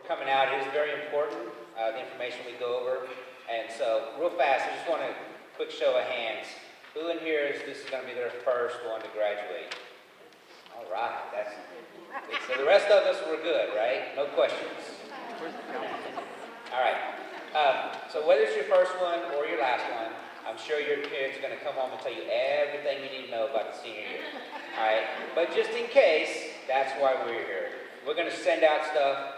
coming out. It is very important, the information we go over. And so, real fast, I just want a quick show of hands. Who in here is this is going to be their first one to graduate? All right, that's good. So the rest of us were good, right? No questions. All right. So whether it's your first one or your last one, I'm sure your kids are going to come home and tell you everything you need to know about the senior year. All right. But just in case, that's why we're here. We're going to send out stuff.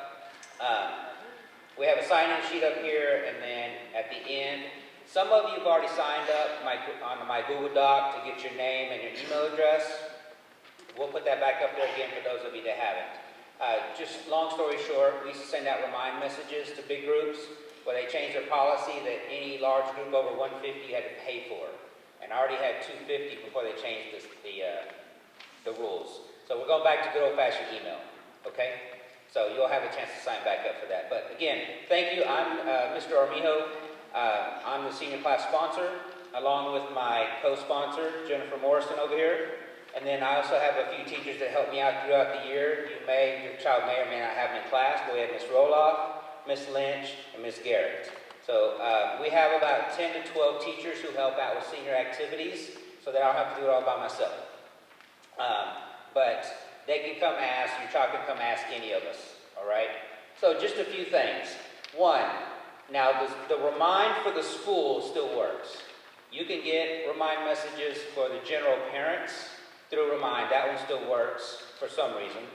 We have a sign-in sheet up here, and then at the end, some of you have already signed up on my Google Doc to get your name and your email address. We'll put that back up there again for those of you that haven't. Just long story short, we send out remind messages to big groups where they change their policy that any large group over 150 you had to pay for. And I already had 250 before they changed the rules. So we're going back to good old-fashioned email, okay? So you'll have a chance to sign back up for that. But again, thank you. I'm Mr. Armijo. I'm the senior class sponsor, along with my co-sponsor, Jennifer Morrison over here. And then I also have a few teachers that help me out throughout the year. Your child may or may not have them in class, but we have Miss Roloff, Miss Lynch, and Miss Garrett. So we have about 10 to 12 teachers who help out with senior activities, so that I don't have to do it all by myself. But they can come ask, your child can come ask any of us, all right? So just a few things. One, now the remind for the school still works. You can get remind messages for the general parents through remind. That one still works for some reason.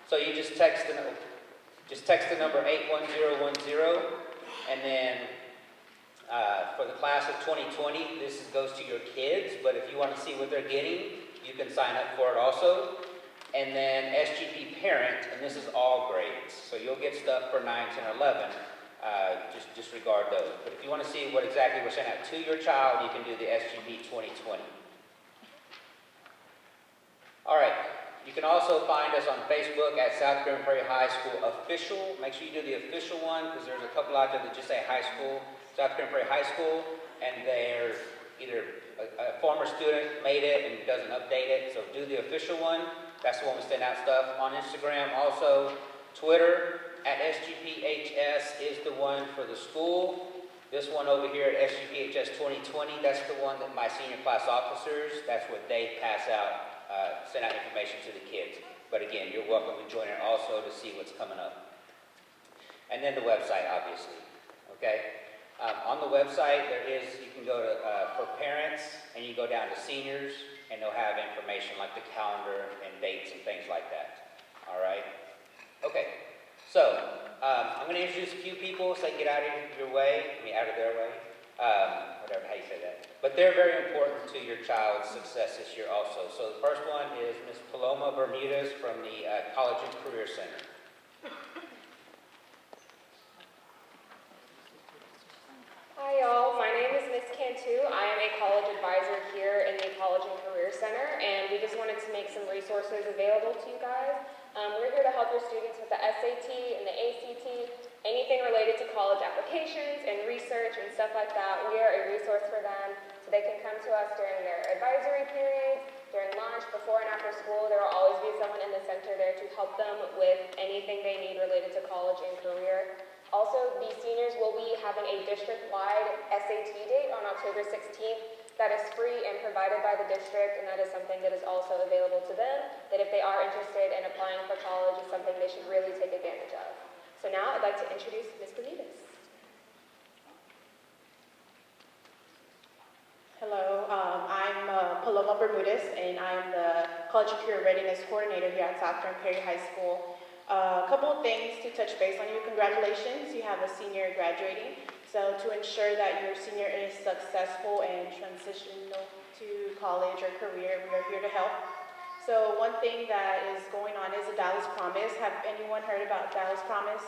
So you just text the number 81010, and then for the class of 2020, this goes to your kids, but if you want to see what they're getting, you can sign up for it also. And then SGP parent, and this is all grades. So you'll get stuff for 9, 10, 11. Just disregard those. But if you want to see what exactly we're sending out to your child, you can do the SGP 2020. All right. You can also find us on Facebook at South Grand Prairie High School Official. Make sure you do the official one, because there's a couple out there that just say high school, South Grand Prairie High School, and they're either a former student made it and doesn't update it, so do the official one. That's the one we send out stuff on Instagram. Also, Twitter at SGPHS is the one for the school. This one over here at SGPHS 2020, that's the one that my senior class officers, that's what they pass out. Send out information to the kids. But again, you're welcome to join it also to see what's coming up. And then the website, obviously. Okay? On the website, you can go to, for parents, and you go down to seniors, and they'll have information like the calendar and dates and things like that. All right? Okay. So, I'm going to introduce a few people so they can get out of your way, out of their way. Whatever, how you say that. But they're very important to your child's success this year also. So the first one is Ms. Paloma Bermudez from the College and Career Center. Hi y'all, my name is Ms. Cantu. I am a college advisor here in the College and Career Center, and we just wanted to make some resources available to you guys. We're here to help your students with the SAT and the ACT, anything related to college applications and research and stuff like that. We are a resource for them, so they can come to us during their advisory periods, during lunch, before and after school. There will always be someone in the center there to help them with anything they need related to college and career. Also, the seniors will be having a district-wide SAT date on October 16th. That is free and provided by the district, and that is something that is also available to them, that if they are interested in applying for college, is something they should really take advantage of. So now I'd like to introduce Ms. Benitez. Hello, I'm Paloma Bermudez, and I'm the College and Career Readiness Coordinator here at South Grand Prairie High School. A couple of things to touch base on you. Congratulations, you have a senior graduating. So to ensure that your senior is successful and transitional to college or career, we are here to help. So one thing that is going on is the Dallas Promise. Have anyone heard about Dallas Promise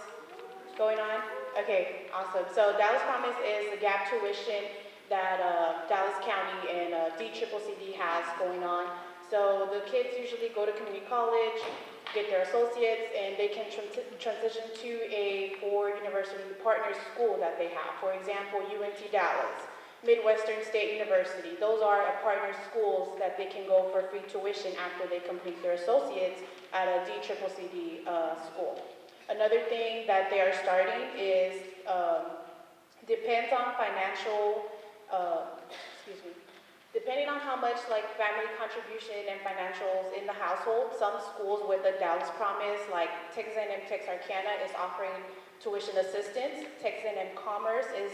going on? Okay, awesome. So Dallas Promise is the gap tuition that Dallas County and DCCCD has going on. So the kids usually go to community college, get their associates, and they can transition to a four-university partner school that they have. For example, UNT Dallas, Midwestern State University. Those are partner schools that they can go for free tuition after they complete their associates at a DCCCD school. Another thing that they are starting is, depends on financial, excuse me, depending on how much like family contribution and financials in the household, some schools with the Dallas Promise, like Texas A&M Texarkana is offering tuition assistance. Texas A&M Commerce is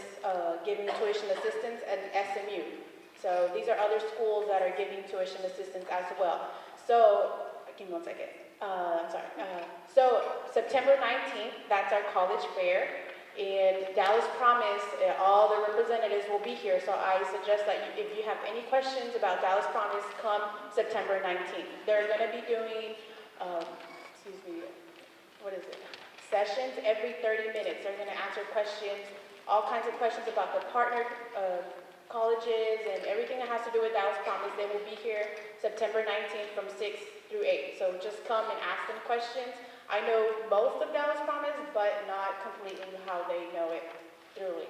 giving tuition assistance, and SMU. So these are other schools that are giving tuition assistance as well. So, give me one second. I'm sorry. So September 19th, that's our college fair. And Dallas Promise, all the representatives will be here. So I suggest that if you have any questions about Dallas Promise, come September 19th. They're going to be doing, excuse me, what is it? Sessions every 30 minutes. They're going to answer questions, all kinds of questions about the partner colleges and everything that has to do with Dallas Promise. They will be here September 19th from 6 through 8. So just come and ask them questions. I know most of Dallas Promise, but not completely how they know it thoroughly.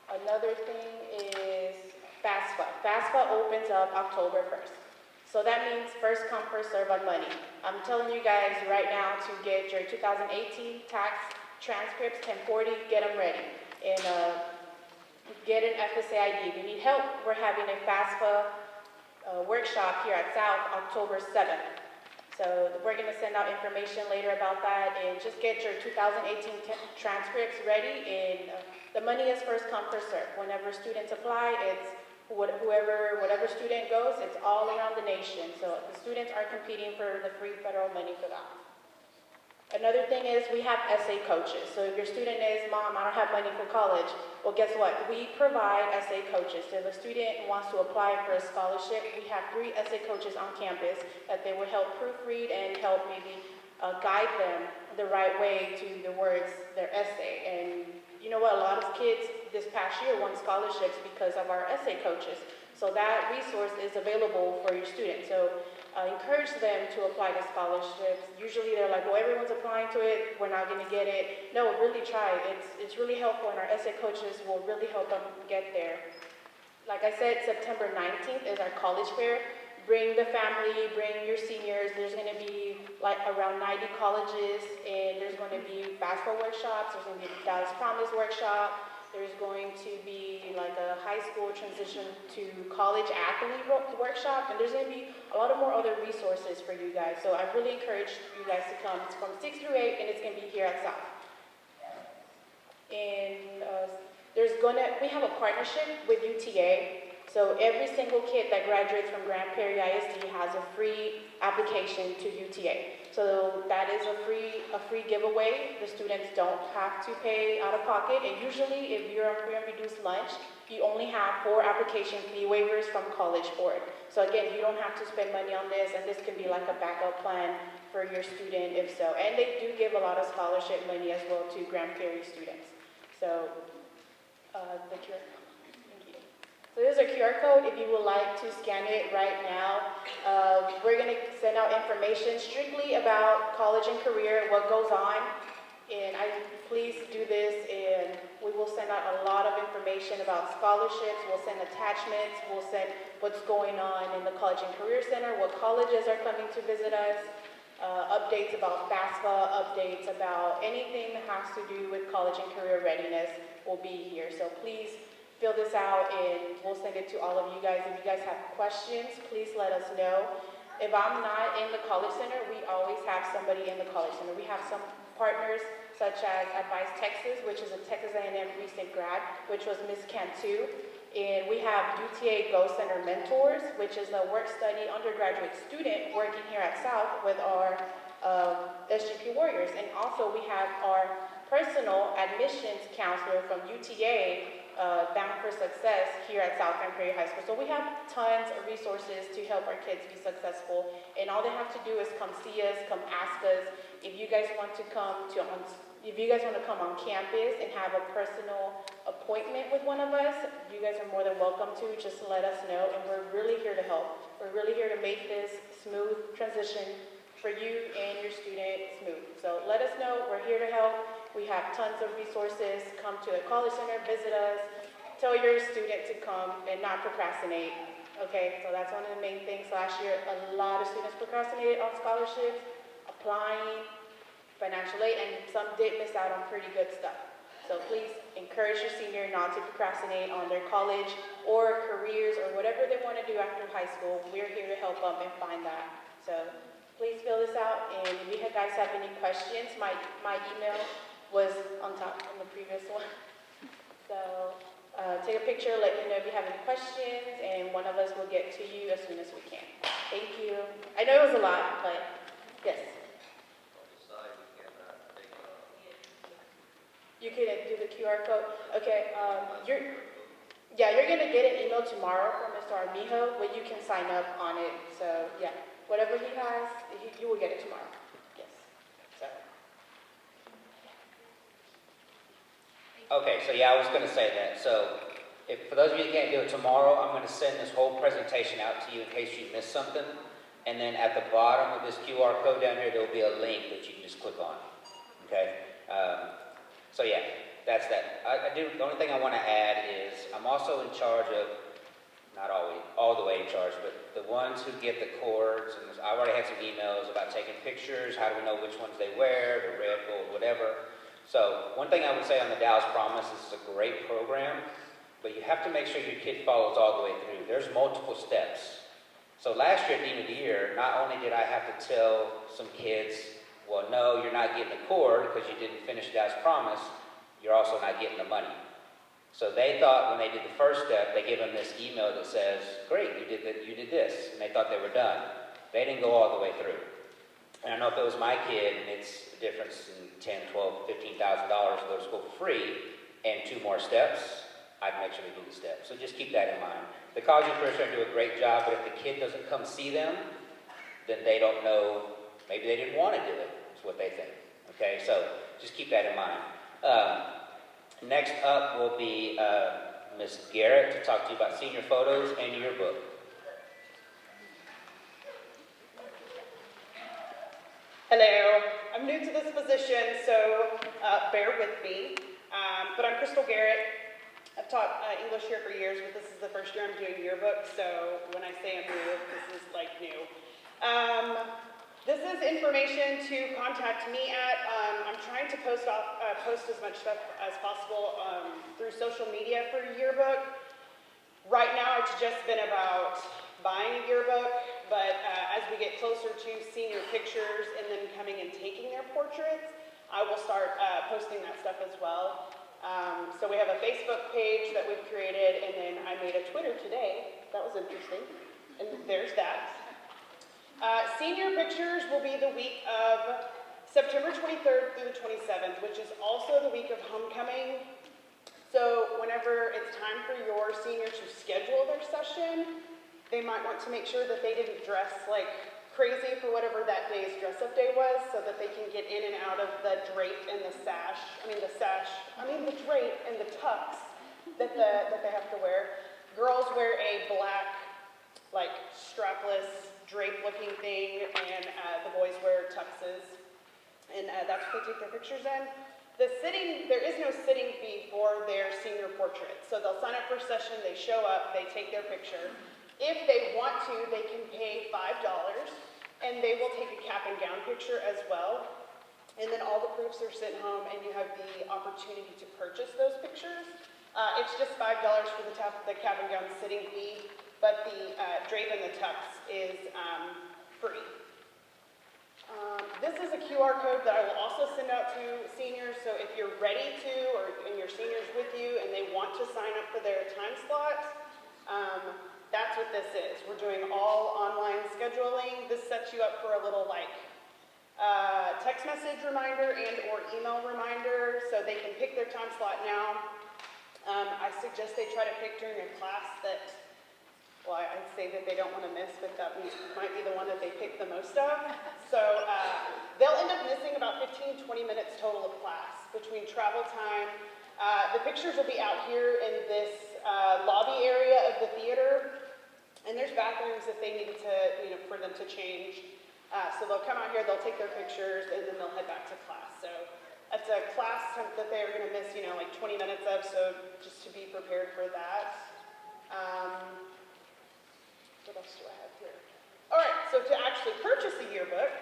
Another thing is FAFSA. FAFSA opens up October 1st. So that means first come, first serve on money. I'm telling you guys right now to get your 2018 tax transcripts, 1040, get them ready. And get an FSA ID. If you need help, we're having a FAFSA workshop here at South October 7th. So we're going to send out information later about that, and just get your 2018 transcripts ready. And the money is first come, first serve. Whenever students apply, it's whatever student goes, it's all around the nation. So the students are competing for the free federal money for that. Another thing is we have essay coaches. So if your student is, Mom, I don't have money for college, well, guess what? We provide essay coaches. So if a student wants to apply for a scholarship, we have 3 essay coaches on campus that they will help proofread and help maybe guide them the right way to the words, their essay. And you know what? A lot of kids this past year won scholarships because of our essay coaches. So that resource is available for your students. So encourage them to apply to scholarships. Usually they're like, well, everyone's applying to it, we're not going to get it. No, really try. It's really helpful, and our essay coaches will really help them get there. Like I said, September 19th is our college fair. Bring the family, bring your seniors. There's going to be like around 90 colleges, and there's going to be FAFSA workshops. There's going to be a Dallas Promise workshop. There's going to be like a high school transition to college athlete workshop, and there's going to be a lot of more other resources for you guys. So I really encourage you guys to come. It's from 6 through 8, and it's going to be here at South. And we have a partnership with UTA. So every single kid that graduates from Grand Prairie ISD has a free application to UTA. So that is a free giveaway. The students don't have to pay out of pocket. And usually if you're on free and reduced lunch, you only have 4 application fee waivers from College Board. So again, you don't have to spend money on this, and this can be like a backup plan for your student if so. And they do give a lot of scholarship money as well to Grand Prairie students. So So there's a QR code if you would like to scan it right now. We're going to send out information strictly about college and career, what goes on. And please do this, and we will send out a lot of information about scholarships. We'll send attachments. We'll send what's going on in the College and Career Center, what colleges are coming to visit us, updates about FAFSA, updates about anything that has to do with college and career readiness will be here. So please fill this out, and we'll send it to all of you guys. If you guys have questions, please let us know. If I'm not in the College Center, we always have somebody in the College Center. We have some partners such as Advise Texas, which is a Texas A&M recent grad, which was Miss Cantu. And we have UTA Go Center Mentors, which is a work-study undergraduate student working here at South with our SGP Warriors. And also we have our personal admissions counselor from UTA, Bound for Success here at South Grand Prairie High School. So we have tons of resources to help our kids be successful, and all they have to do is come see us, come ask us. If you guys want to come on campus and have a personal appointment with one of us, you guys are more than welcome to. Just let us know, and we're really here to help. We're really here to make this smooth transition for you and your student smooth. So let us know. We're here to help. We have tons of resources. Come to the College Center, visit us. Tell your student to come and not procrastinate. Okay, so that's one of the main things. Last year, a lot of students procrastinated on scholarships, applying, financial aid, and some did miss out on pretty good stuff. So please encourage your senior not to procrastinate on their college or careers or whatever they want to do after high school. We're here to help them and find that. So please fill this out, and if you guys have any questions, my email was on top from the previous one. So take a picture, let me know if you have any questions, and one of us will get to you as soon as we can. Thank you. I know it was a lot, but yes. You can do the QR code. Okay, you're gonna get an email tomorrow from Mr. Armijo, but you can sign up on it. So yeah, whatever he has, you will get it tomorrow. Yes. So. Okay, so yeah, I was going to say that. So for those of you that can't do it tomorrow, I'm going to send this whole presentation out to you in case you missed something. And then at the bottom of this QR code down here, there will be a link that you can just click on. Okay? So yeah, that's that. The only thing I want to add is I'm also in charge of, not always, all the way in charge, but the ones who get the cords, and I already had some emails about taking pictures, how do we know which ones they wear, the red, gold, whatever. So one thing I would say on the Dallas Promise, this is a great program, but you have to make sure your kid follows all the way through. There's multiple steps. So last year at the end of the year, not only did I have to tell some kids, well, no, you're not getting the cord because you didn't finish Dallas Promise, you're also not getting the money. So they thought when they did the first step, they give them this email that says, great, you did this, and they thought they were done. They didn't go all the way through. And I know if it was my kid, and it's the difference in $10, $12, $15,000 to go to school for free, and 2 more steps, I'd make sure they do the steps. So just keep that in mind. The college and career center do a great job, but if the kid doesn't come see them, then they don't know, maybe they didn't want to do it, is what they think. Okay, so just keep that in mind. Next up will be Ms. Garrett to talk to you about senior photos and yearbook. Hello, I'm new to this position, so bear with me. But I'm Crystal Garrett. I've taught English here for years, but this is the first year I'm doing yearbook, so when I say I'm new, this is like new. This is information to contact me at. I'm trying to post as much stuff as possible through social media for yearbook. Right now, it's just been about buying a yearbook, but as we get closer to senior pictures and them coming and taking their portraits, I will start posting that stuff as well. So we have a Facebook page that we've created, and then I made a Twitter today. That was interesting. And there's that. Senior pictures will be the week of September 23rd through the 27th, which is also the week of homecoming. So whenever it's time for your senior to schedule their session, they might want to make sure that they didn't dress like crazy for whatever that day's dress-up day was, so that they can get in and out of the drape and the the drape and the tux that they have to wear. Girls wear a black, like, strapless, drape-looking thing, and the boys wear tuxes, and that's what they take their pictures in. There is no sitting fee for their senior portrait, so they'll sign up for a session, they show up, they take their picture. If they want to, they can pay $5, and they will take a cap and gown picture as well. And then all the proofs are sent home, and you have the opportunity to purchase those pictures. It's just $5 for the cap and gown sitting fee, but the drape and the tux is free. This is a QR code that I will also send out to seniors, so if you're ready to, and your senior's with you, and they want to sign up for their time slot, that's what this is. We're doing all online scheduling. This sets you up for a little text message reminder and or email reminder, so they can pick their time slot now. I suggest they try to pick during a class that, well, I'd say that they don't want to miss, but that might be the one that they pick the most of. So they'll end up missing about 15, 20 minutes total of class between travel time. The pictures will be out here in this lobby area of the theater, and there's bathrooms if they need to, for them to change. So they'll come out here, they'll take their pictures, and then they'll head back to class. So it's a class that they're going to miss, like 20 minutes of, so just to be prepared for that. What else do I have here? All right, so to actually purchase a yearbook,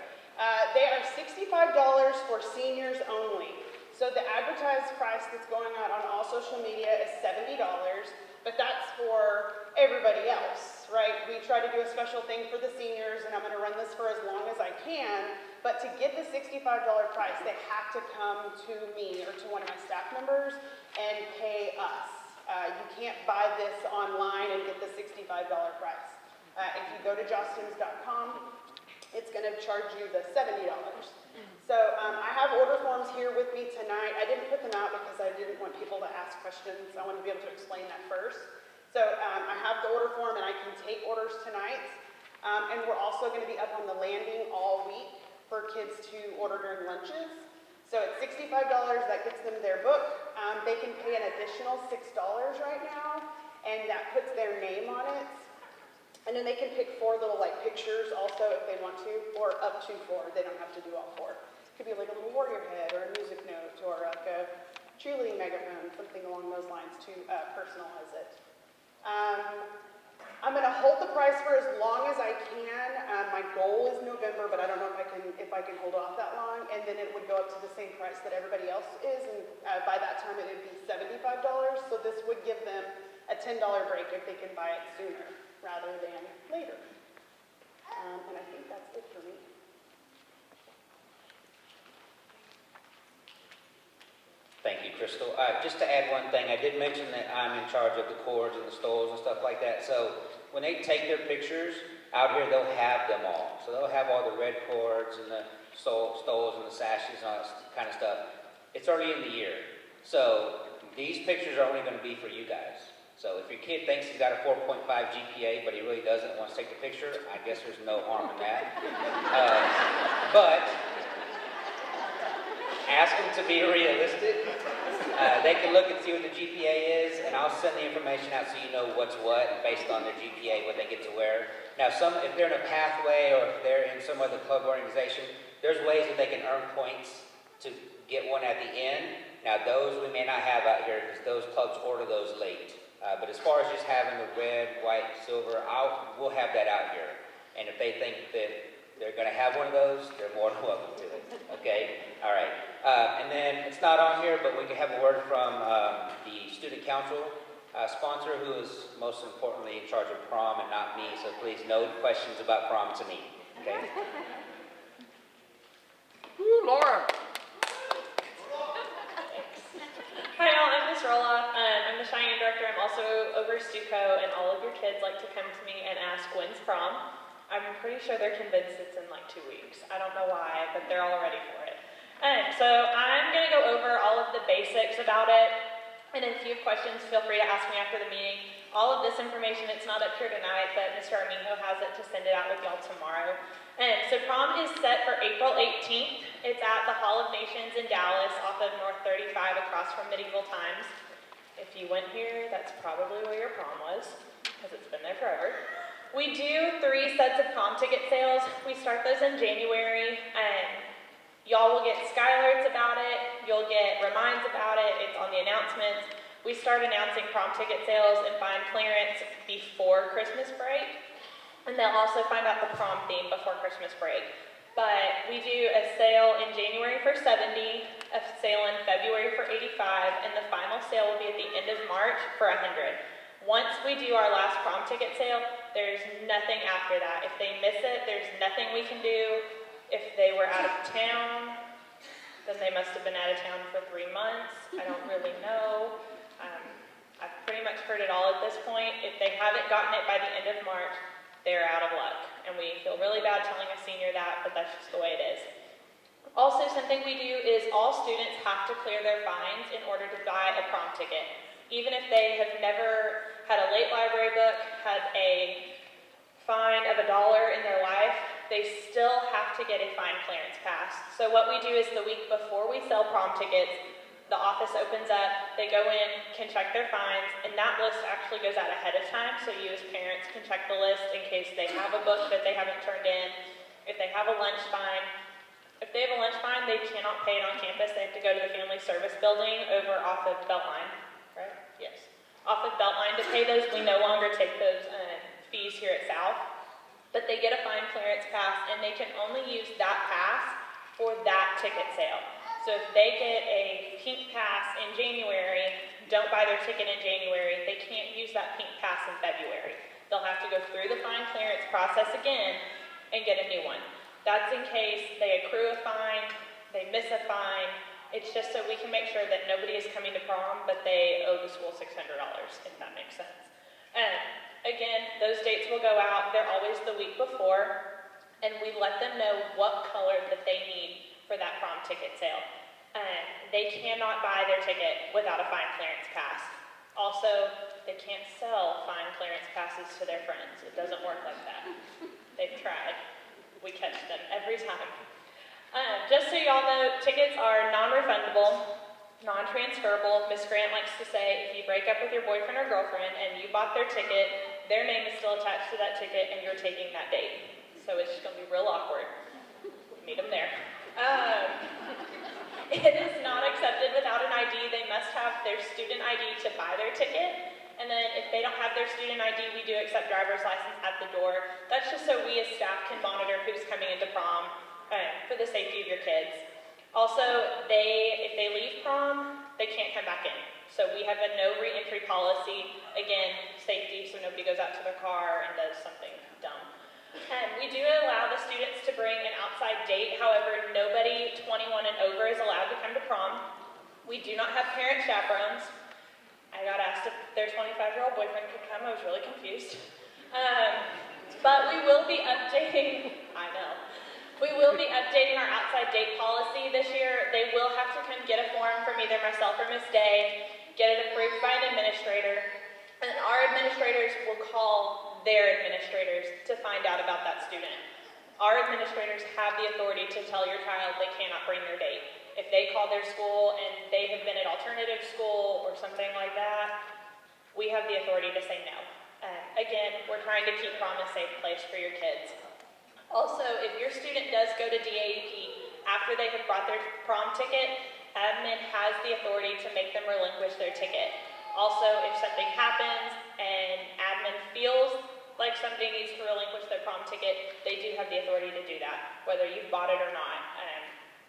they are $65 for seniors only. So the advertised price that's going out on all social media is $70, but that's for everybody else, right? We try to do a special thing for the seniors, and I'm gonna run this for as long as I can, but to get the $65 price, they have to come to me or to one of my staff members and pay us. You can't buy this online and get the $65 price. If you go to jostens.com, it's going to charge you the $70. So I have order forms here with me tonight. I didn't put them out because I didn't want people to ask questions. I wanted to be able to explain that first. So I have the order form and I can take orders tonight. And we're also going to be up on the landing all week for kids to order during lunches. So it's $65, that gets them their book. They can pay an additional $6 right now, and that puts their name on it. And then they can pick 4 little like pictures also if they want to, or up to 4. They don't have to do all 4. It could be like a little warrior head or a music note or like a cheerleading megaphone, something along those lines to personalize it. I'm going to hold the price for as long as I can. My goal is November, but I don't know if I can hold off that long. And then it would go up to the same price that everybody else is, and by that time it would be $75. So this would give them a $10 break if they can buy it sooner rather than later. And I think that's it for me. Thank you, Crystal. Just to add one thing, I did mention that I'm in charge of the cords and the stoles and stuff like that. So when they take their pictures out here, they'll have them all. So they'll have all the red cords and the stoles and the sashes and all that kind of stuff. It's early in the year. So these pictures are only going to be for you guys. So if your kid thinks he's got a 4.5 GPA, but he really doesn't want to take the picture, I guess there's no harm in that. But ask them to be realistic. They can look and see what the GPA is, and I'll send the information out so you know what's what based on their GPA, what they get to wear. Now, if they're in a pathway or if they're in some other club organization, there's ways that they can earn points to get one at the end. Now, those we may not have out here because those clubs order those late. But as far as just having the red, white, silver, we'll have that out here. And if they think that they're going to have one of those, they're more than welcome to it. Okay? All right. And then it's not on here, but we can have a word from the student council sponsor, who is most importantly in charge of prom and not me. So please, no questions about prom to me. Okay? Woo, Laura. Hi all, I'm Miss Rolla. I'm the Cheyenne director. I'm also over Stuco, and all of your kids like to come to me and ask when's prom. I'm pretty sure they're convinced it's in like 2 weeks. I don't know why, but they're all ready for it. So I'm going to go over all of the basics about it, and if you have questions, feel free to ask me after the meeting. All of this information, it's not up here tonight, but Mr. Armijo has it to send it out with y'all tomorrow. So prom is set for April 18th. It's at the Hall of Nations in Dallas off of North 35 across from Medieval Times. If you went here, that's probably where your prom was, because it's been there forever. We do 3 sets of prom ticket sales. We start those in January, and y'all will get skylarts about it. You'll get reminds about it. It's on the announcements. We start announcing prom ticket sales and find clearance before Christmas break. And they'll also find out the prom theme before Christmas break. But we do a sale in January for 70, a sale in February for 85, and the final sale will be at the end of March for 100. Once we do our last prom ticket sale, there's nothing after that. If they miss it, there's nothing we can do. If they were out of town, then they must have been out of town for 3 months. I don't really know. I've pretty much heard it all at this point. If they haven't gotten it by the end of March, they're out of luck. And we feel really bad telling a senior that, but that's just the way it is. Also, something we do is all students have to clear their fines in order to buy a prom ticket. Even if they have never had a late library book, had a fine of $1 in their life, they still have to get a fine clearance pass. So what we do is the week before we sell prom tickets, the office opens up, they go in, can check their fines, and that list actually goes out ahead of time, so you as parents can check the list in case they have a book that they haven't turned in, if they have a lunch fine. If they have a lunch fine, they cannot pay it on campus. They have to go to the Family Service Building over off of Beltline, right? Yes. Off of Beltline to pay those. We no longer take those fees here at South, but they get a fine clearance pass, and they can only use that pass for for that ticket sale. So if they get a pink pass in January, don't buy their ticket in January, they can't use that pink pass in February. They'll have to go through the fine clearance process again and get a new one. That's in case they accrue a fine, they miss a fine. It's just so we can make sure that nobody is coming to prom, but they owe the school $600, if that makes sense. And again, those dates will go out. They're always the week before, and we let them know what color that they need for that prom ticket sale. They cannot buy their ticket without a fine clearance pass. Also, they can't sell fine clearance passes to their friends. It doesn't work like that. They've tried. We catch them every time. Just so y'all know, tickets are non-refundable, non-transferable. Miss Grant likes to say, if you break up with your boyfriend or girlfriend and you bought their ticket, their name is still attached to that ticket and you're taking that date. So it's just gonna be real awkward. Meet them there. It is not accepted without an ID. They must have their student ID to buy their ticket. And then if they don't have their student ID, we do accept driver's license at the door. That's just so we as staff can monitor who's coming into prom for the safety of your kids. Also, if they leave prom, they can't come back in. So we have a no re-entry policy. Again, safety, so nobody goes out to their car and does something dumb. We do allow the students to bring an outside date. However, nobody 21 and over is allowed to come to prom. We do not have parent chaperones. I got asked if their 25-year-old boyfriend could come. I was really confused. But we will be updating, I know. We will be updating our outside date policy this year. They will have to come get a form from either myself or Miss Day, get it approved by an administrator, and our administrators will call their administrators to find out about that student. Our administrators have the authority to tell your child they cannot bring their date. If they call their school and they have been at alternative school or something like that, we have the authority to say no. Again, we're trying to keep prom a safe place for your kids. Also, if your student does go to DAEP after they have brought their prom ticket, admin has the authority to make them relinquish their ticket. Also, if something happens and admin feels like somebody needs to relinquish their prom ticket, they do have the authority to do that, whether you've bought it or not.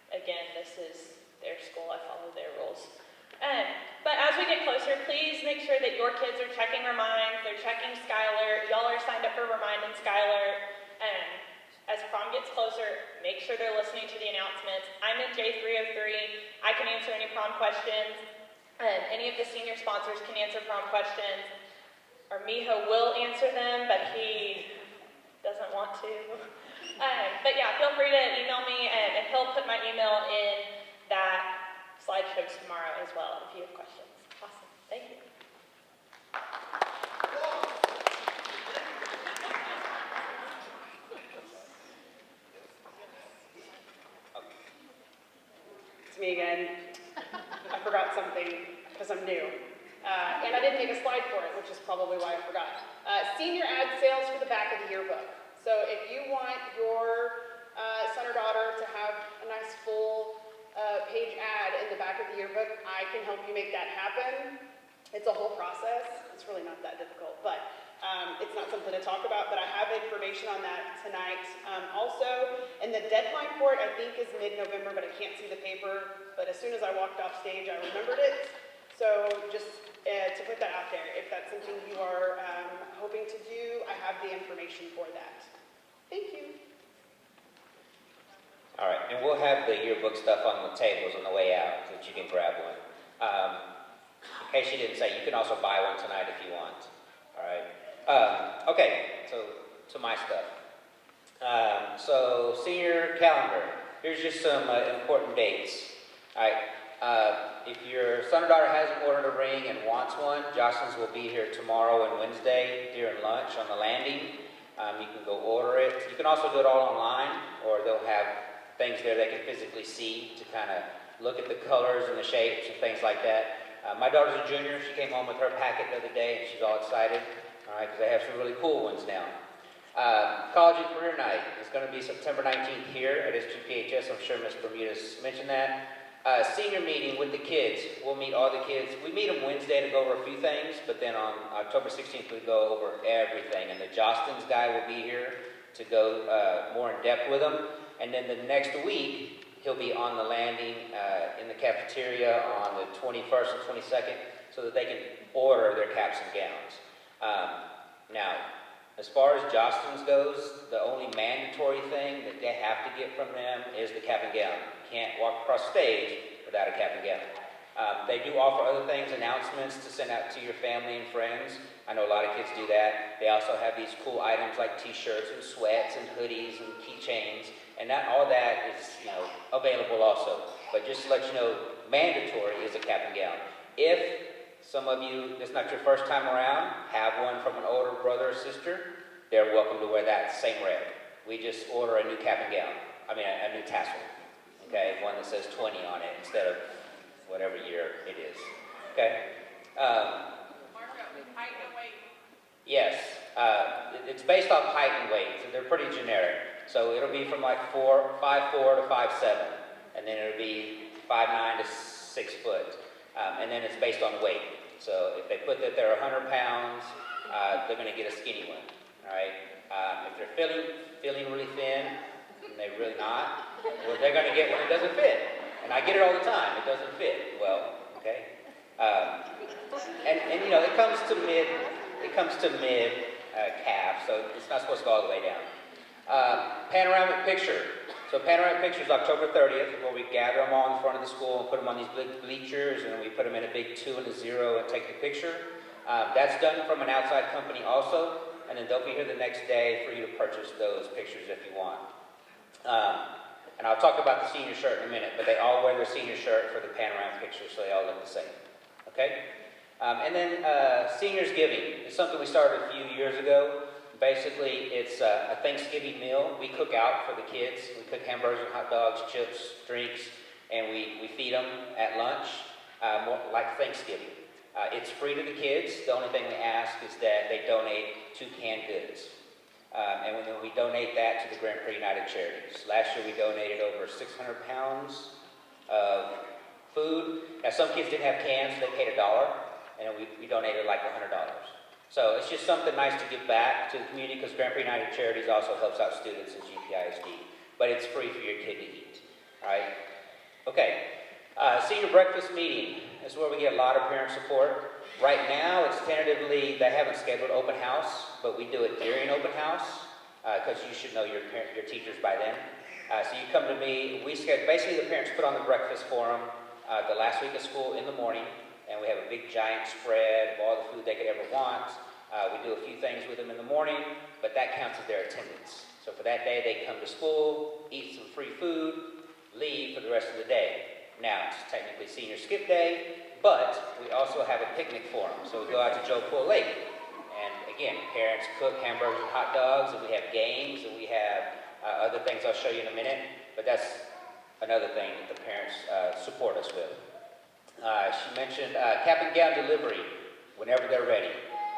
Again, this is their school, I follow their rules. But as we get closer, please make sure that your kids are checking Remind, they're checking Skylar, y'all are signed up for Remind and Skylar. As prom gets closer, make sure they're listening to the announcements. I'm in J303, I can answer any prom questions. Any of the senior sponsors can answer prom questions. Armijo will answer them, but he doesn't want to. But yeah, feel free to email me, and he'll put my email in that slideshow tomorrow as well if you have questions. Awesome, thank you. It's me again. I forgot something because I'm new. And I didn't make a slide for it, which is probably why I forgot. Senior ad sales for the back of the yearbook. So if you want your son or daughter to have a nice full page ad in the back of the yearbook, I can help you make that happen. It's a whole process. It's really not that difficult, but it's not something to talk about, but I have information on that tonight. Also, and the deadline for it, I think, is mid-November, but I can't see the paper. But as soon as I walked off stage, I remembered it. So just to put that out there, if that's something you are hoping to do, I have the information for that. Thank you. All right, and we'll have the yearbook stuff on the tables on the way out so that you can grab one. In case you didn't say, you can also buy one tonight if you want. All right. Okay, so to my stuff. So senior calendar. Here's just some important dates. All right. If your son or daughter hasn't ordered a ring and wants one, Jocelyn's will be here tomorrow and Wednesday during lunch on the landing. You can go order it. You can also do it all online, or they'll have things there they can physically see to kind of look at the colors and the shapes and things like that. My daughter's a junior. She came home with her packet the other day, and she's all excited, all right, because they have some really cool ones now. College and Career Night is going to be September 19th here at S2PHS. I'm sure Ms. Bermudez mentioned that. Senior meeting with the kids. We'll meet all the kids. We meet them Wednesday to go over a few things, but then on October 16th we go over everything. And the Jostens guy will be here to go more in depth with them. And then the next week, he'll be on the landing in the cafeteria on the 21st and 22nd so that they can order their caps and gowns. Now, as far as Jostens goes, the only mandatory thing that they have to get from them is the cap and gown. You can't walk across stage without a cap and gown. They do offer other things, announcements to send out to your family and friends. I know a lot of kids do that. They also have these cool items like t-shirts and sweats and hoodies and keychains, and all that is, available also. But just to let you know, mandatory is a cap and gown. If some of you, it's not your first time around, have one from an older brother or sister, they're welcome to wear that same red. We just order a new cap and gown. A new tassel. Okay, one that says 20 on it instead of whatever year it is. Okay? Height and weight. Yes. It's based off height and weight, so they're pretty generic. So it'll be from like 5'4" to 5'7", and then it'll be 5'9" to 6 foot. And then it's based on weight. So if they put that they're 100 pounds, they're going to get a skinny one. All right. If they're feeling really thin, and they're really not, well, they're going to get one that doesn't fit. And I get it all the time. It doesn't fit. Well, okay. And it comes to mid calf, so it's not supposed to go all the way down. Panoramic picture. So panoramic picture is October 30th, where we gather them all in front of the school and put them on these big bleachers, and then we put them in a big 2 and a 0 and take the picture. That's done from an outside company also, and then they'll be here the next day for you to purchase those pictures if you want. And I'll talk about the senior shirt in a minute, but they all wear their senior shirt for the panoramic picture, so they all look the same. Okay? And then seniors giving is something we started a few years ago. Basically, it's a Thanksgiving meal. We cook out for the kids. We cook hamburgers and hot dogs, chips, drinks, and we feed them at lunch, like Thanksgiving. It's free to the kids. The only thing we ask is that they donate 2 canned goods. And when we donate that to the Grand Prix United Charities. Last year we donated over 600 pounds of food. Now some kids didn't have cans, so they paid $1, and we donated like $100. So it's just something nice to give back to the community, because Grand Prix United Charities also helps out students in GPISD. But it's free for your kid to eat. All right? Okay. Senior breakfast meeting is where we get a lot of parent support. Right now, it's tentatively, they haven't scheduled open house, but we do it during open house, because you should know your teachers by then. So you come to me, basically the parents put on the breakfast for them the last week of school in the morning, and we have a big giant spread of all the food they could ever want. We do a few things with them in the morning, but that counts as their attendance. So for that day, they come to school, eat some free food, leave for the rest of the day. Now, it's technically senior skip day, but we also have a picnic for them. So we go out to Joe Pool Lake. And again, parents cook hamburgers and hot dogs, and we have games, and we have other things I'll show you in a minute. But that's another thing that the parents support us with. She mentioned cap and gown delivery whenever they're ready.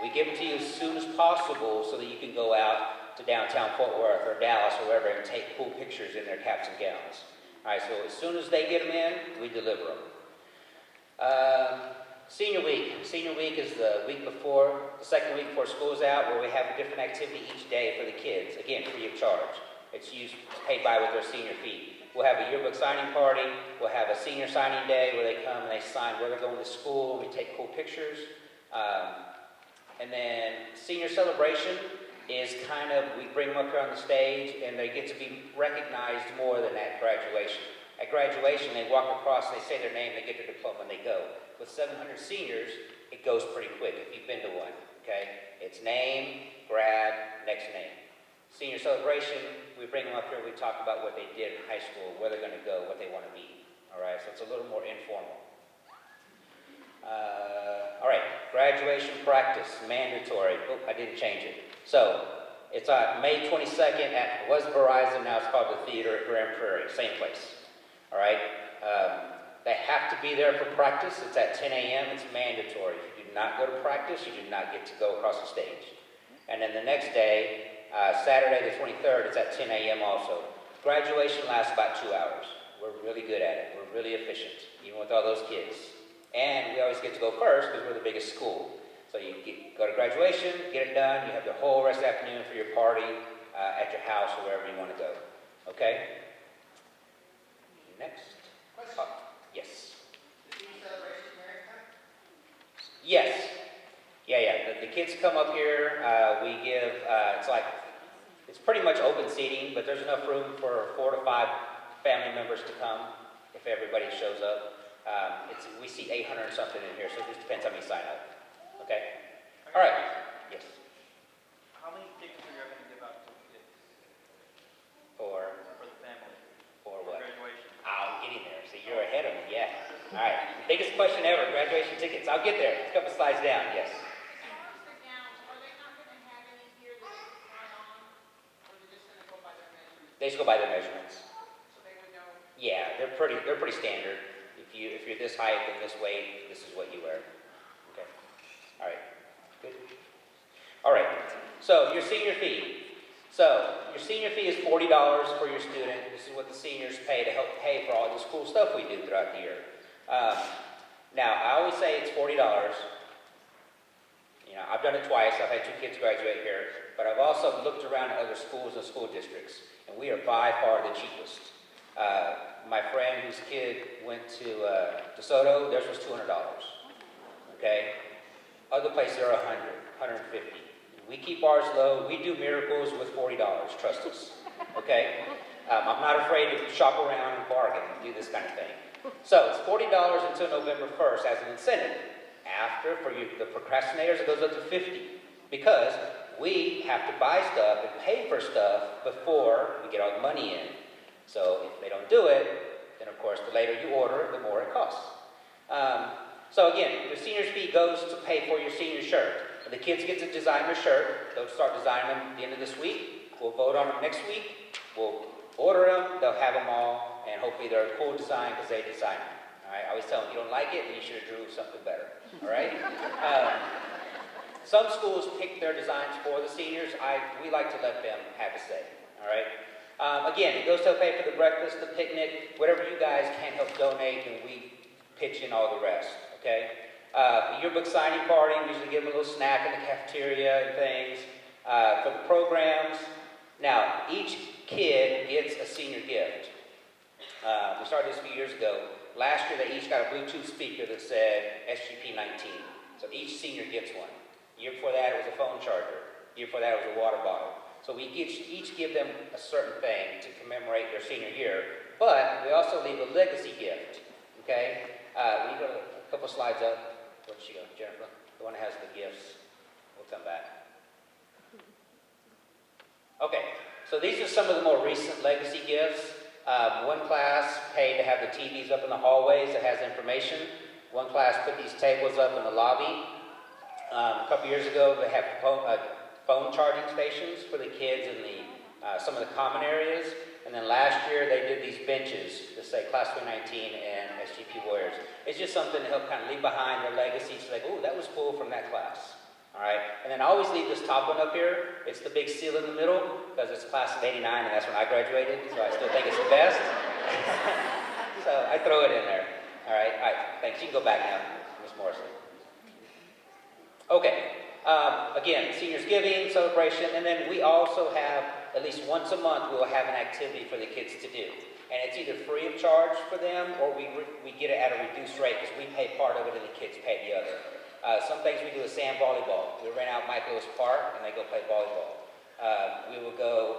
We give them to you as soon as possible so that you can go out to downtown Fort Worth or Dallas or wherever and take cool pictures in their caps and gowns. All right, so as soon as they get them in, we deliver them. Senior week. Senior week is the second week before school's out, where we have a different activity each day for the kids. Again, free of charge. It's paid by with their senior fee. We'll have a yearbook signing party. We'll have a senior signing day where they come and they sign where they're going to school, and we take cool pictures. And then senior celebration is we bring them up here on the stage, and they get to be recognized more than at graduation. At graduation, they walk across, they say their name, they get their diploma, and they go. With 700 seniors, it goes pretty quick if you've been to one, okay? It's name, grad, next name. Senior celebration, we bring them up here, we talk about what they did in high school, where they're going to go, what they want to be, all right? So it's a little more informal. All right, graduation practice, mandatory. Oh, I didn't change it. So, it's on May 22nd was Verizon, now it's called the Theater at Grand Prairie, same place. All right, they have to be there for practice. It's at 10 a.m., it's mandatory. If you do not go to practice, you do not get to go across the stage. And then the next day, Saturday the 23rd, it's at 10 a.m. also. Graduation lasts about 2 hours. We're really good at it. We're really efficient, even with all those kids. And we always get to go first because we're the biggest school. So you go to graduation, get it done, you have the whole rest of the afternoon for your party at your house or wherever you want to go. Okay? Next. come up here. We give, it's pretty much open seating, but there's enough room for 4 to 5 family members to come if everybody shows up. We see 800 and something in here, so it just depends how many sign up. Okay? All right. Yes. How many tickets are you going to give out to kids For for the family for for what? graduation? I'm getting there. See, you're ahead of me. Yeah. All right. Biggest question ever: graduation tickets. I'll get there. A couple slides down. Yes. They just go by their measurements. Yeah, they're pretty standard. If you're this height and this weight, this is what you wear. Okay. All right. Good. All right. So your senior fee. So your senior fee is $40 for your student. This is what the seniors pay to help pay for all this cool stuff we do throughout the year. Now I always say it's $40. You know, I've done it twice. I've had 2 kids graduate here, but I've also looked around at other schools and school districts, and we are by far the cheapest. My friend whose kid went to DeSoto, theirs was $200. Okay? Other places are $100, $150. We keep ours low. We do miracles with $40, trust us. Okay? I'm not afraid to shop around and bargain and do this kind of thing. So it's $40 until November 1st as an incentive. After, for you, the procrastinators, it goes up to $50 because we have to buy stuff and pay for stuff before we get all the money in. So if they don't do it, then of course the later you order, the more it costs. So again, the senior's fee goes to pay for your senior shirt. When the kids get to design their shirt, they'll start designing them at the end of this week. We'll vote on them next week. We'll order them, they'll have them all, and hopefully they're a cool design because they design them. All right? I always tell them, if you don't like it, then you should have drew something better. All right? Some schools pick their designs for the seniors. We like to let them have a say. All right? Again, it goes to pay for the breakfast, the picnic, whatever you guys can help donate, and we pitch in all the rest. Okay? The yearbook signing party, we usually give them a little snack in the cafeteria and things. For the programs, now each kid gets a senior gift. We started this a few years ago. Last year, they each got a Bluetooth speaker that said SGP 19. So each senior gets one. The year before that, it was a phone charger. The year before that, it was a water bottle. So we each give them a certain thing to commemorate their senior year. But we also leave a legacy gift. Okay? We go a couple slides up. Where did she go? Jennifer? The one that has the gifts. We'll come back. Okay. So these are some of the more recent legacy gifts. One class paid to have the TVs up in the hallways that has information. One class put these tables up in the lobby. A couple years ago, they have phone charging stations for the kids in some of the common areas. And then last year, they did these benches that say Class 2019 and SGP Warriors. It's just something to help kind of leave behind their legacy. So like, oh, that was cool from that class. All right, and then I always leave this top one up here. It's the big seal in the middle because it's class of '89, and that's when I graduated. So I still think it's the best. So I throw it in there. All right, thanks. You can go back now, Ms. Morrison. Okay. Again, seniors giving celebration, and then we also have at least once a month we'll have an activity for the kids to do, and it's either free of charge for them or we get it at a reduced rate because we pay part of it and the kids pay the other. Some things we do is sand volleyball. We rent out Mike Lewis Park and they go play volleyball. We will go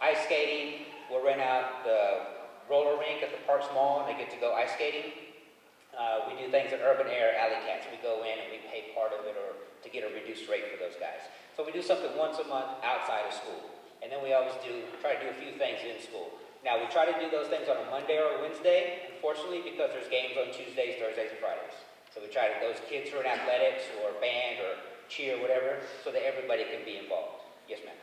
ice skating. We'll rent out the roller rink at the Parks Mall and they get to go ice skating. We do things at Urban Air, Alley Cats. We go in and we pay part of it or to get a reduced rate for those guys. So we do something once a month outside of school. And then we always try to do a few things in school. Now we try to do those things on a Monday or a Wednesday, unfortunately, because there's games on Tuesdays, Thursdays, and Fridays. So we try to, those kids who are in athletics or band or cheer or whatever, so that everybody can be involved. Yes, ma'am.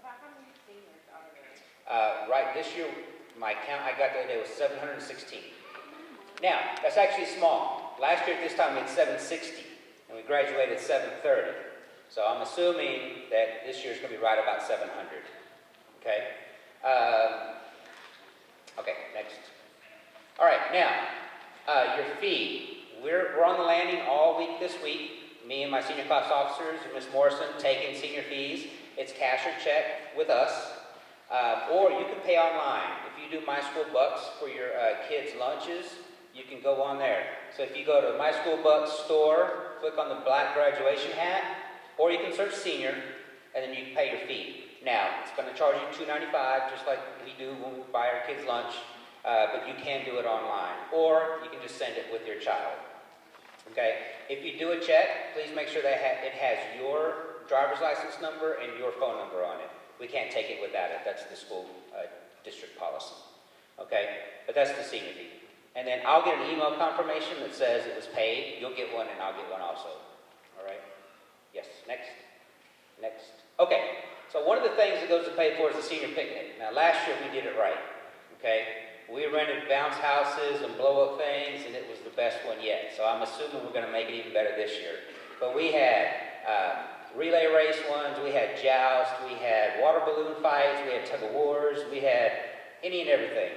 How many seniors are there? Right, this year, my count I got the other day was 716. Now, that's actually small. Last year at this time we had 760, and we graduated 730. So I'm assuming that this year's going to be right about 700. Okay? Okay, next. All right, now, your fee. We're on the landing all week this week. Me and my senior class officers and Ms. Morrison taking senior fees. It's cash or check with us. Or you can pay online. If you do My School Bucks for your kids' lunches, you can go on there. So if you go to My School Bucks store, click on the black graduation hat, Or you can search senior, and then you pay your fee. Now, it's going to charge you $2.95, just like we do when we buy our kids lunch, but you can do it online. Or you can just send it with your child. Okay? If you do a check, please make sure that it has your driver's license number and your phone number on it. We can't take it without it. That's the school district policy. Okay? But that's the senior fee. And then I'll get an email confirmation that says it was paid. You'll get one, and I'll get one also. All right? Yes, next. Next. Okay, so one of the things that goes to pay for is the senior picnic. Now, last year we did it right. Okay? We rented bounce houses and blow-up things, and it was the best one yet. So I'm assuming we're going to make it even better this year. But we had relay race ones, we had joust, we had water balloon fights, we had tug-of-wars, we had any and everything.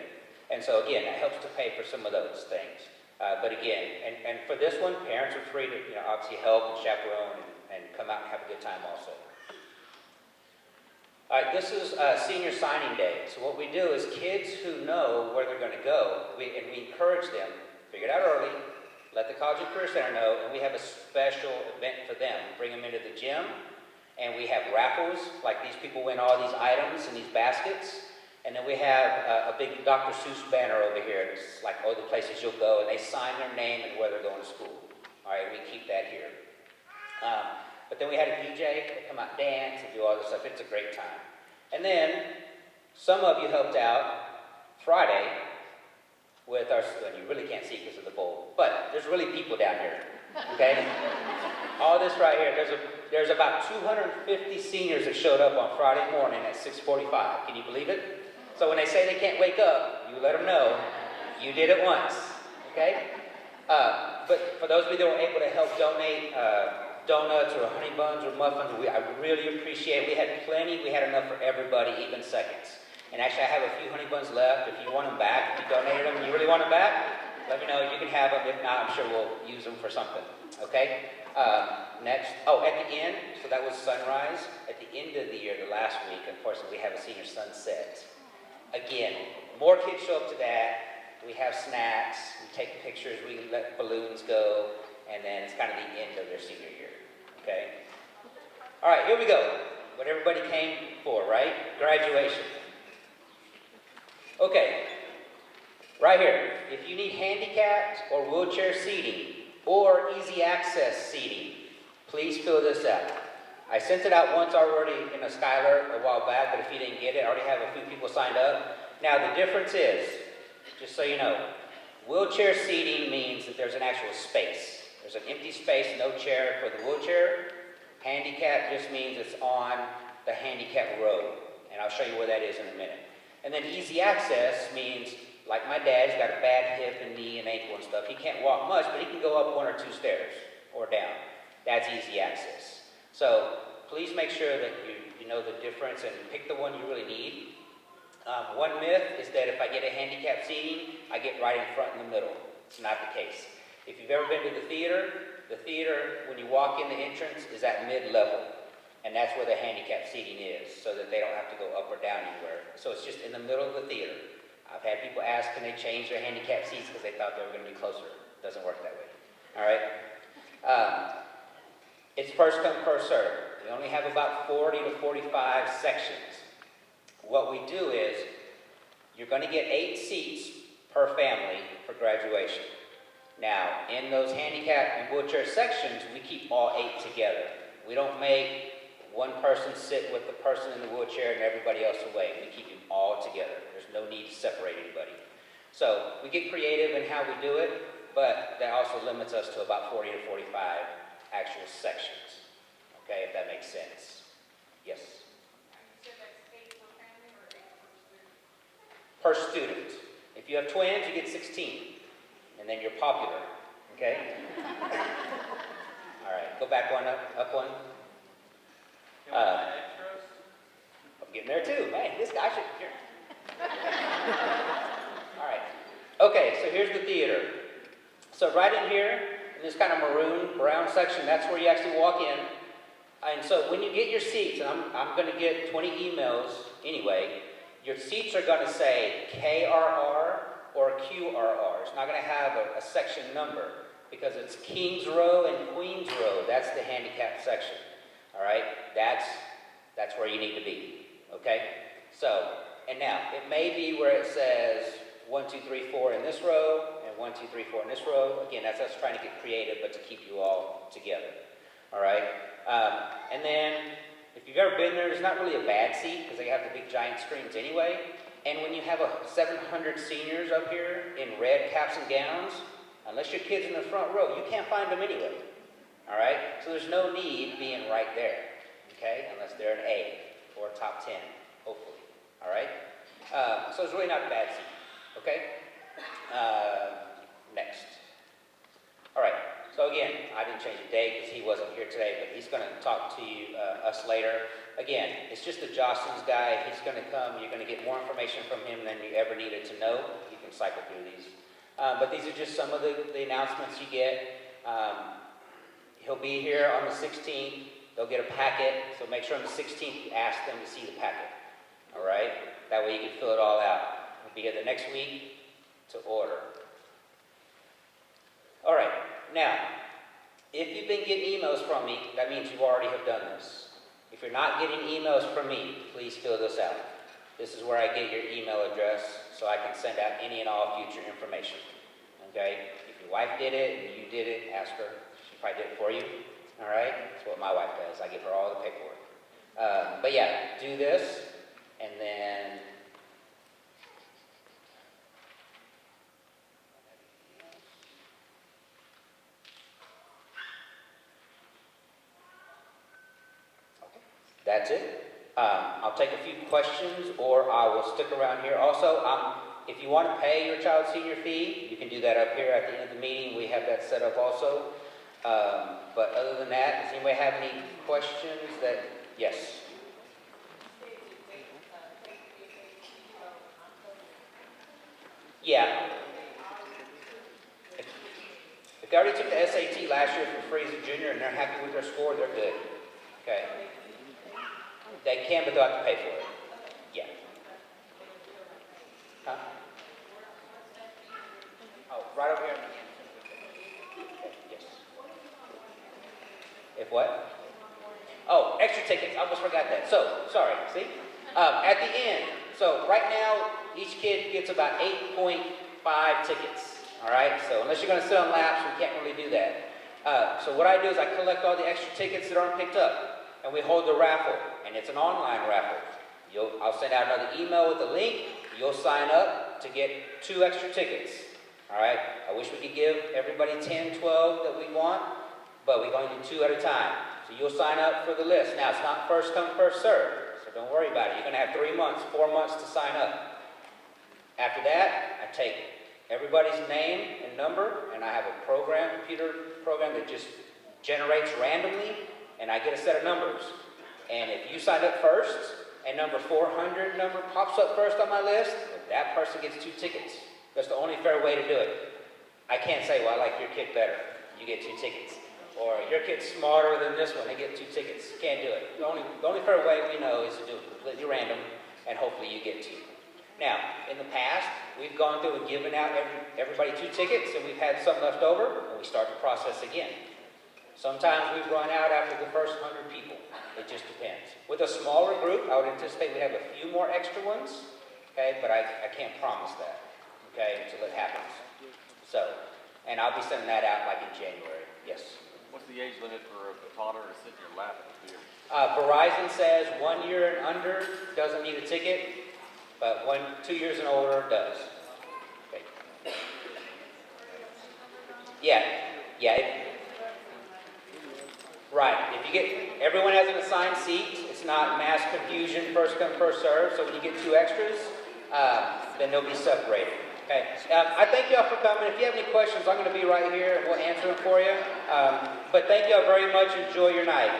And so again, that helps to pay for some of those things. But again, and for this one, parents are free to, obviously help and chaperone and come out and have a good time also. All right, this is senior signing day. So what we do is kids who know where they're going to go, we encourage them, figure it out early, let the College and Career Center know, and we have a special event for them. Bring them into the gym, and we have raffles, like these people win all these items in these baskets. And then we have a big Dr. Seuss banner over here. It's like all the places you'll go, and they sign their name and where they're going to school. All right, we keep that here. But then we had a DJ that come out and dance and do all this stuff. It's a great time. And then some of you helped out Friday with our, and you really can't see because of the bowl, but there's really people down here, okay? All this right here, there's about 250 seniors that showed up on Friday morning at 6:45. Can you believe it? So when they say they can't wake up, you let them know you did it once, okay? But for those of you that were able to help donate donuts or honey buns or muffins, I really appreciate it. We had plenty. We had enough for everybody, even seconds. And actually, I have a few honey buns left. If you want them back, if you donated them and you really want them back, let me know. You can have them. If not, I'm sure we'll use them for something, okay? Next, at the end, so that was sunrise. At the end of the year, the last week, unfortunately, we have a senior sunset. Again, more kids show up to that. We have snacks, we take pictures, we let balloons go, and then it's kind of the end of their senior year, okay? All right, here we go. What everybody came for, right? Graduation. Okay, right here. If you need handicapped or wheelchair seating or easy access seating, please fill this out. I sent it out once already in a Skylar a while back, but if you didn't get it, I already have a few people signed up. Now, the difference is, just so you know, wheelchair seating means that there's an actual space. There's an empty space, no chair for the wheelchair. Handicap just means it's on the handicap row, and I'll show you where that is in a minute. And then easy access means, like my dad's got a bad hip and knee and ankle and stuff. He can't walk much, but he can go up 1 or 2 stairs or down. That's easy access. So please make sure that you know the difference and pick the one you really need. One myth is that if I get a handicap seating, I get right in front in the middle. It's not the case. If you've ever been to the theater, when you walk in the entrance, is at mid-level. And that's where the handicap seating is, so that they don't have to go up or down anywhere. So it's just in the middle of the theater. I've had people ask, can they change their handicap seats because they thought they were going to be closer. It doesn't work that way. All right? It's first come, first serve. We only have about 40 to 45 sections. What we do is, you're going to get 8 seats per family for graduation. Now, in those handicap and wheelchair sections, we keep all 8 together. We don't make one person sit with the person in the wheelchair and everybody else away. We keep them all together. There's no need to separate anybody. So we get creative in how we do it, but that also limits us to about 40 to 45 actual sections. Okay, if that makes sense. Yes? You said that's 8 per family or 8 per student? Per student. If you have twins, you get 16. And then you're popular. Okay? All right, go back one up one. Extras? I'm getting there too. Hey, this guy should here. All right. Okay, so here's the theater. So right in here, in this kind of maroon, brown section, that's where you actually walk in. And so when you get your seats, and I'm going to get 20 emails anyway, your seats are going to say KRR or QRR. It's not going to have a section number because it's King's Row and Queen's Row. That's the handicap section. All right, that's where you need to be. Okay. So, and now it may be where it says 1, 2, 3, 4 in this row, and 1, 2, 3, 4 in this row. Again, that's us trying to get creative, but to keep you all together. All right. And then, if you've ever been there, it's not really a bad seat because they have the big giant screens anyway. And when you have 700 seniors up here in red caps and gowns, unless your kid's in the front row, you can't find them anyway. All right? So there's no need being right there, okay? Unless they're an A or top 10, hopefully. All right? So it's really not a bad seat, okay? Next. All right. So again, I didn't change the date because he wasn't here today, but he's going to talk to you, us later. Again, it's just a Jostens guy. He's going to come. You're going to get more information from him than you ever needed to know. You can cycle through these. But these are just some of the announcements you get. He'll be here on the 16th. They'll get a packet. So make sure on the 16th you ask them to see the packet. All right? That way you can fill it all out. He'll be here the next week to order. All right. Now, if you've been getting emails from me, that means you already have done this. If you're not getting emails from me, please fill this out. This is where I get your email address so I can send out any and all future information. Okay? If your wife did it and you did it, ask her. She probably did it for you. All right? That's what my wife does. I give her all the paperwork. But yeah, do this, and then... That's it. I'll take a few questions, or I will stick around here. Also, if you want to pay your child's senior fee, you can do that up here at the end of the meeting. We have that set up also. But other than that, does anybody have any questions? Yes. Yeah. If they already took the SAT last year for free as a junior and they're happy with their score, they're good. Okay. They can, but they'll have to pay for it. Yeah. Huh? Oh, right over here. Okay, yes. If what? Oh, extra tickets. I almost forgot that. So, sorry. See? At the end. So, right now, each kid gets about 8.5 tickets. All right? So, unless you're going to sit on laps, we can't really do that. So, what I do is I collect all the extra tickets that aren't picked up. And we hold the raffle, and it's an online raffle. I'll send out another email with a link. You'll sign up to get 2 extra tickets. All right? I wish we could give everybody 10, 12 that we want, but we only do 2 at a time. So you'll sign up for the list. Now, it's not first come, first serve, so don't worry about it. You're going to have 3 months, 4 months to sign up. After that, I take everybody's name and number, and I have a computer program that just generates randomly, and I get a set of numbers. And if you signed up first, and number 400 number pops up first on my list, that person gets 2 tickets. That's the only fair way to do it. I can't say, well, I like your kid better. You get 2 tickets. Or your kid's smarter than this one, they get 2 tickets. Can't do it. The only fair way we know is to do it completely random, and hopefully you get 2. Now, in the past, we've gone through and given out everybody 2 tickets, and we've had some left over, and we start the process again. Sometimes we've run out after the first 100 people. It just depends. With a smaller group, I would anticipate we have a few more extra ones, okay? But I can't promise that, okay, until it happens. So, and I'll be sending that out like in January. Yes? What's the age limit for a toddler to sit in your lap at the beer? Verizon says 1 year and under doesn't need a ticket, but 2 years and older does. Okay. Yeah. Right. If you get, everyone has an assigned seat. It's not mass confusion, first come, first serve. So when you get 2 extras, then they'll be separated. Okay. I thank y'all for coming. If you have any questions, I'm going to be right here and we'll answer them for you. But thank y'all very much. Enjoy your night.